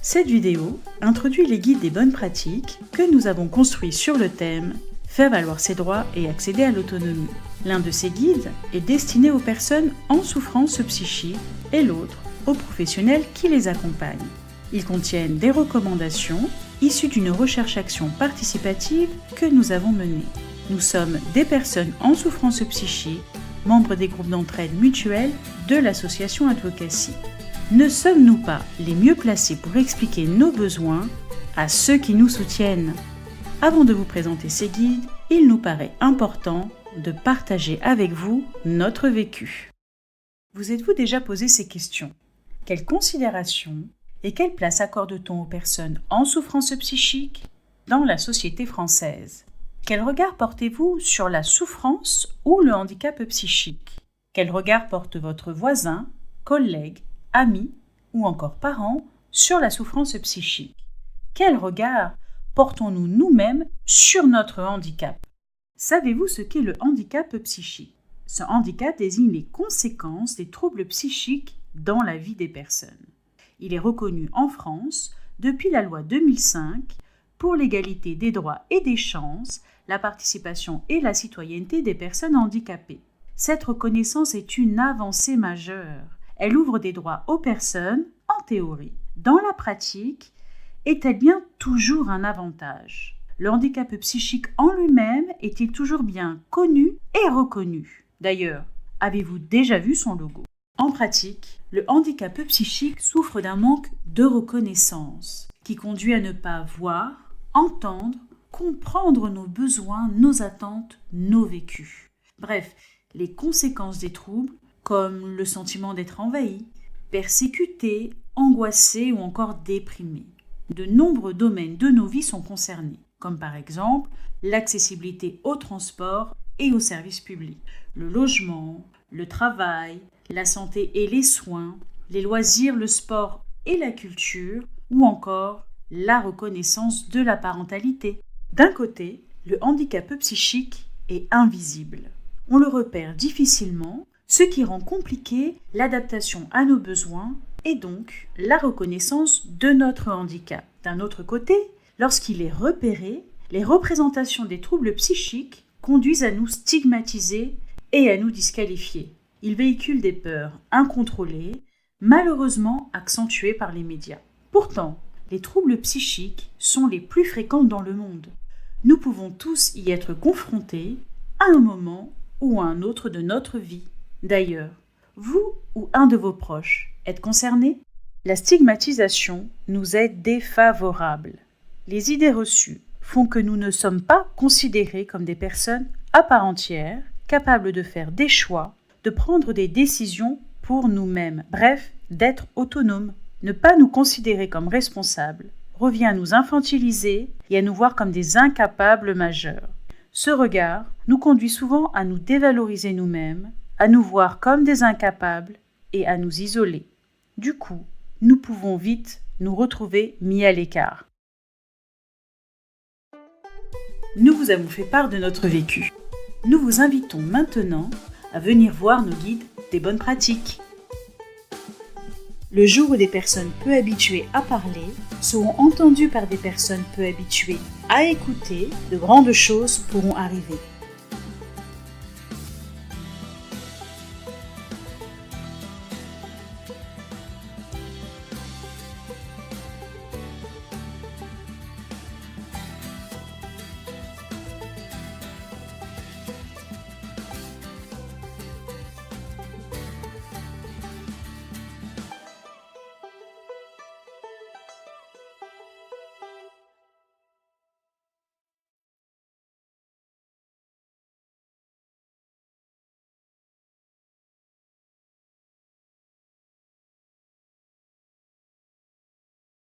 Cette vidéo introduit les guides des bonnes pratiques que nous avons construits sur le thème « Faire valoir ses droits et accéder à l'autonomie ». L'un de ces guides est destiné aux personnes en souffrance psychique et l'autre aux professionnels qui les accompagnent. Ils contiennent des recommandations issues d'une recherche-action participative que nous avons menée. Nous sommes des personnes en souffrance psychique, membres des groupes d'entraide mutuelle de l'association Advocacy. Ne sommes-nous pas les mieux placés pour expliquer nos besoins à ceux qui nous soutiennent? Avant de vous présenter ces guides, il nous paraît important de partager avec vous notre vécu. Vous êtes-vous déjà posé ces questions? Quelles considérations et quelle place accorde-t-on aux personnes en souffrance psychique dans la société française? Quel regard portez-vous sur la souffrance ou le handicap psychique? Quel regard porte votre voisin, collègue, ami ou encore parent sur la souffrance psychique? Quel regard portons-nous nous-mêmes sur notre handicap? Savez-vous ce qu'est le handicap psychique? Ce handicap désigne les conséquences des troubles psychiques dans la vie des personnes. Il est reconnu en France depuis la loi 2005 pour l'égalité des droits et des chances, la participation et la citoyenneté des personnes handicapées. Cette reconnaissance est une avancée majeure. Elle ouvre des droits aux personnes, en théorie. Dans la pratique, est-elle bien toujours un avantage? Le handicap psychique en lui-même est-il toujours bien connu et reconnu? D'ailleurs, avez-vous déjà vu son logo? En pratique, le handicap psychique souffre d'un manque de reconnaissance qui conduit à ne pas voir, entendre, comprendre nos besoins, nos attentes, nos vécus. Bref, les conséquences des troubles, comme le sentiment d'être envahi, persécuté, angoissé ou encore déprimé. De nombreux domaines de nos vies sont concernés, comme par exemple l'accessibilité au transport et aux services publics, le logement, le travail, la santé et les soins, les loisirs, le sport et la culture, ou encore la reconnaissance de la parentalité. D'un côté, le handicap psychique est invisible. On le repère difficilement, ce qui rend compliqué l'adaptation à nos besoins et donc la reconnaissance de notre handicap. D'un autre côté, lorsqu'il est repéré, les représentations des troubles psychiques conduisent à nous stigmatiser et à nous disqualifier. Ils véhiculent des peurs incontrôlées, malheureusement accentuées par les médias. Pourtant, les troubles psychiques sont les plus fréquents dans le monde. Nous pouvons tous y être confrontés à un moment ou à un autre de notre vie. D'ailleurs, vous ou un de vos proches êtes concerné? La stigmatisation nous est défavorable. Les idées reçues font que nous ne sommes pas considérés comme des personnes à part entière, capables de faire des choix, de prendre des décisions pour nous-mêmes, bref, d'être autonomes. Ne pas nous considérer comme responsables revient à nous infantiliser et à nous voir comme des incapables majeurs. Ce regard nous conduit souvent à nous dévaloriser nous-mêmes, à nous voir comme des incapables et à nous isoler. Du coup, nous pouvons vite nous retrouver mis à l'écart. Nous vous avons fait part de notre vécu. Nous vous invitons maintenant à venir voir nos guides des bonnes pratiques. Le jour où des personnes peu habituées à parler seront entendues par des personnes peu habituées à écouter, de grandes choses pourront arriver.